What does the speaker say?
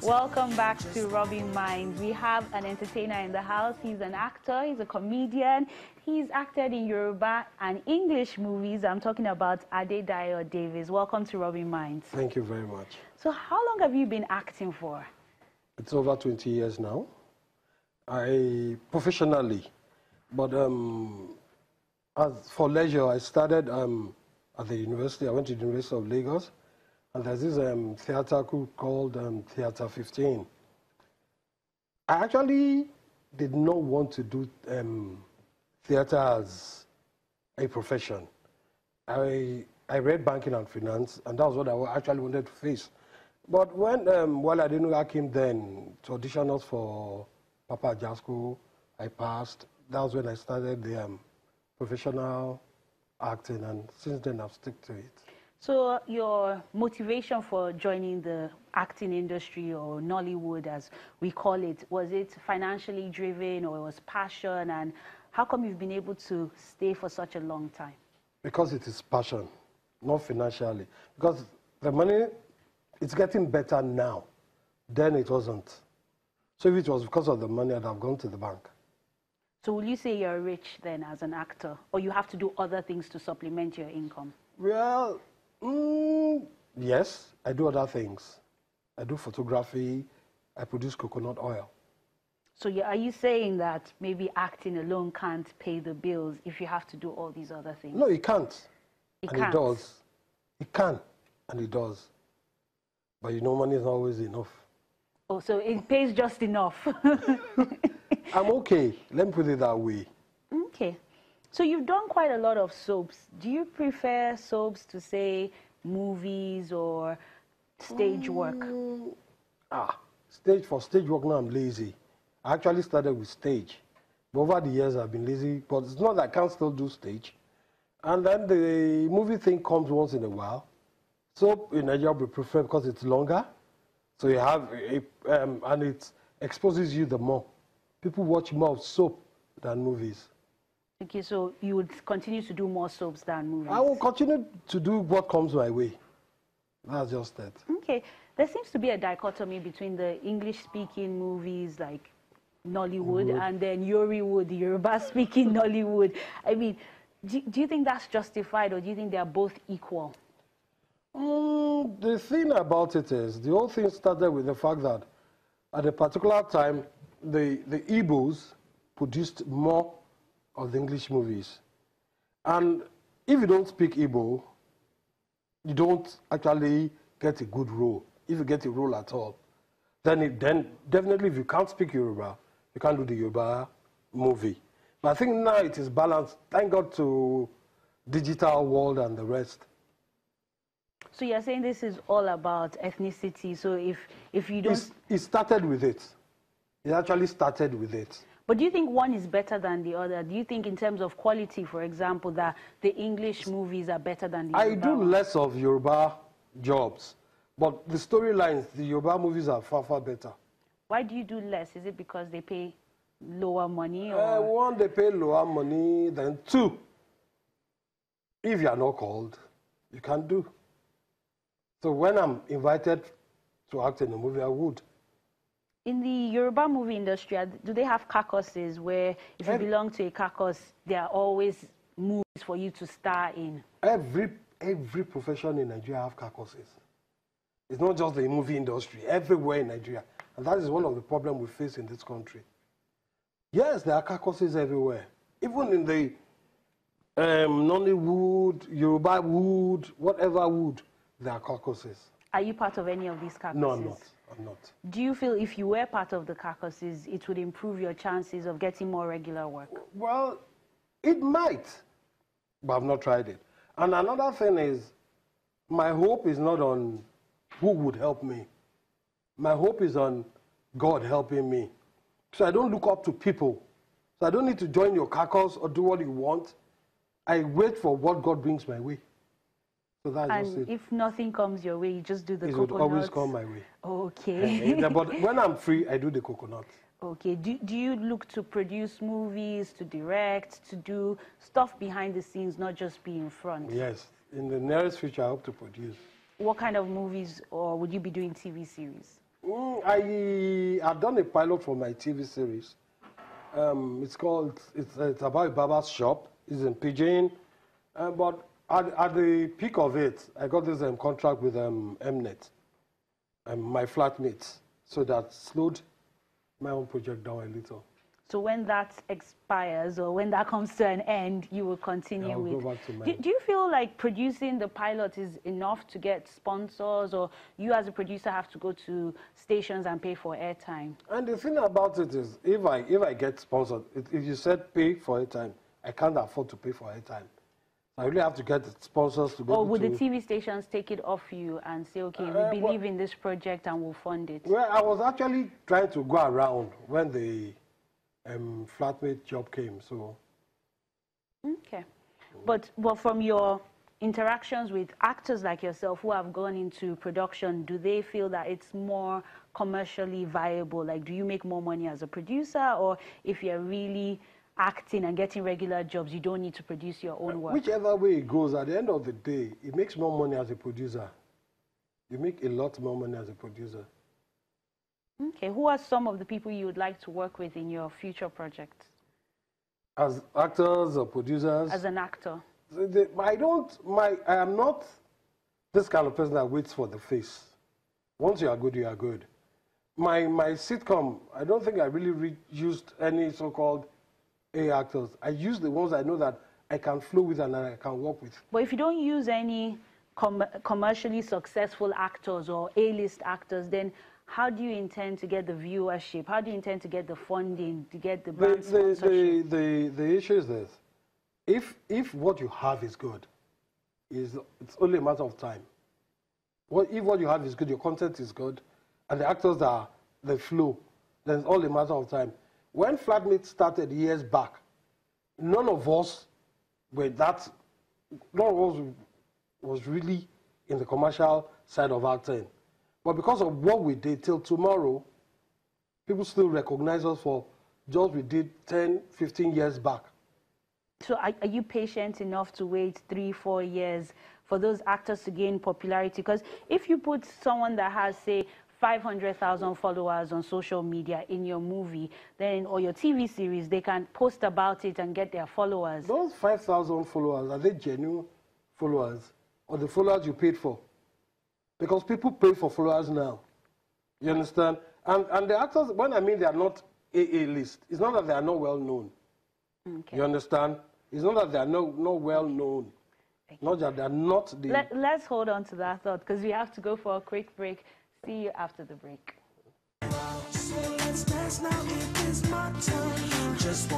Welcome back to Rubbin Minds. We have an entertainer in the house. He's an actor, he's a comedian. He's acted in Yoruba and English movies. I'm talking about Adedayo Davies. Welcome to Rubbin Minds. Thank you very much. So how long have you been acting for? It's over 20 years now. Professionally, but as for leisure, I started at the university. I went to the University of Lagos, and there's this theatre group called Theatre 15. I actually did not want to do theatre as a profession. I read banking and finance, and that was what I actually wanted to face. But when, while I didn't know, I came then to audition us for Papa Jasco, I passed. That was when I started the professional acting, and since then I've stuck to it. So your motivation for joining the acting industry, or Nollywood as we call it, was it financially driven or it was passion? And how come you've been able to stay for such a long time? Because it is passion, not financially. Because the money, it's getting better now. Then it wasn't. So if it was because of the money, I'd have gone to the bank. So will you say you're rich then as an actor, or you have to do other things to supplement your income? Well, yes, I do other things. I do photography, I produce coconut oil. So are you saying that maybe acting alone can't pay the bills if you have to do all these other things? No, it can't. It can't. It does. It can, and it does. But you know, money is not always enough. Oh, so it pays just enough. I'm okay. Let me put it that way. Okay. So you've done quite a lot of soaps. Do you prefer soaps to, say, movies or stage work? For stage work now I'm lazy. I actually started with stage. But over the years I've been lazy, but it's not that I can't still do stage. And then the movie thing comes once in a while. Soap in Nigeria we prefer because it's longer. So you have, and it exposes you the more. People watch more of soap than movies. Okay, so you would continue to do more soaps than movies? I will continue to do what comes my way. That's just it. Okay. There seems to be a dichotomy between the English-speaking movies like Nollywood and then Yoruba, the Yoruba-speaking Nollywood. I mean, do you think that's justified, or do you think they're both equal? The thing about it is, the whole thing started with the fact that at a particular time, the Igbos produced more of the English movies. And if you don't speak Igbo, you don't actually get a good role. If you get a role at all, then definitely if you can't speak Yoruba, you can't do the Yoruba movie. But I think now it is balanced, thank God to digital world and the rest. So you're saying this is all about ethnicity. So if you don't... It started with it. It actually started with it. But do you think one is better than the other? Do you think in terms of quality, for example, that the English movies are better than the Yoruba? I do less of Yoruba jobs. But the storylines, the Yoruba movies are far, far better. Why do you do less? Is it because they pay lower money? Or? One, they pay lower money. Then two, if you are not called, you can't do. So when I'm invited to act in a movie, I would. In the Yoruba movie industry, do they have caucuses where if you belong to a caucus, there are always movies for you to star in? Every profession in Nigeria have caucuses. It's not just the movie industry, everywhere in Nigeria. And that is one of the problems we face in this country. Yes, there are caucuses everywhere. Even in the Nollywood, Yoruba wood, whatever wood, there are caucuses. Are you part of any of these caucuses? No, I'm not. I'm not. Do you feel if you were part of the caucuses, it would improve your chances of getting more regular work? Well, it might, but I've not tried it. And another thing is, my hope is not on who would help me. My hope is on God helping me. So I don't look up to people. So I don't need to join your caucus or do what you want. I wait for what God brings my way. So that's just it. If nothing comes your way, you just do the coconuts? It would always come my way. Okay. But when I'm free, I do the coconut. Okay. Do you look to produce movies, to direct, to do stuff behind the scenes, not just be in front? Yes. In the nearest future, I hope to produce. What kind of movies, or would you be doing TV series? I had done a pilot for my TV series. It's about a barber's shop. It's in Pidgin. But at the peak of it, I got this contract with Mnet, my flatmates. So that slowed my own project down a little. So when that expires or when that comes to an end, you will continue with. Go back to Do you feel like producing the pilot is enough to get sponsors, or you as a producer have to go to stations and pay for airtime? And the thing about it is, if I get sponsored, if you said pay for airtime, I can't afford to pay for airtime. I really have to get sponsors to be Or would the TV stations take it off you and say, okay, we believe in this project and we'll fund it? Well, I was actually trying to go around when the flatmate job came, so. Okay. But from your interactions with actors like yourself who have gone into production, do they feel that it's more commercially viable? Like, do you make more money as a producer, or if you're really acting and getting regular jobs, you don't need to produce your own work? Whichever way it goes, at the end of the day, it makes more money as a producer. You make a lot more money as a producer. Okay, who are some of the people you would like to work with in your future projects? As actors or producers? As an actor. I am not this kind of person that waits for the face. Once you are good, you are good. My sitcom, I don't think I really used any so-called A actors. I use the ones I know that I can flow with and I can work with. But if you don't use any commercially successful actors or A-list actors, then how do you intend to get the viewership? How do you intend to get the funding, to get the brand sponsorship? The issue is this. If what you have is good, it's only a matter of time. If what you have is good, your content is good, and the actors are the flow, then it's all a matter of time. When Flatmate started years back, none of us was really in the commercial side of acting. But because of what we did till tomorrow, people still recognize us for jobs we did 10, 15 years back. So are you patient enough to wait 3-4 years for those actors to gain popularity? Because if you put someone that has, say, 500,000 followers on social media in your movie, then, or your TV series, they can post about it and get their followers. Those 5,000 followers, are they genuine followers or the followers you paid for? Because people pay for followers now. You understand? And the actors, when I mean they are not A-list, it's not that they are not well known. Okay. You understand? It's not that they are not well known. Okay. Not that they are not the... Let's hold on to that thought, because we have to go for a quick break. See you after the break. So let's dance now, it is my turn. Just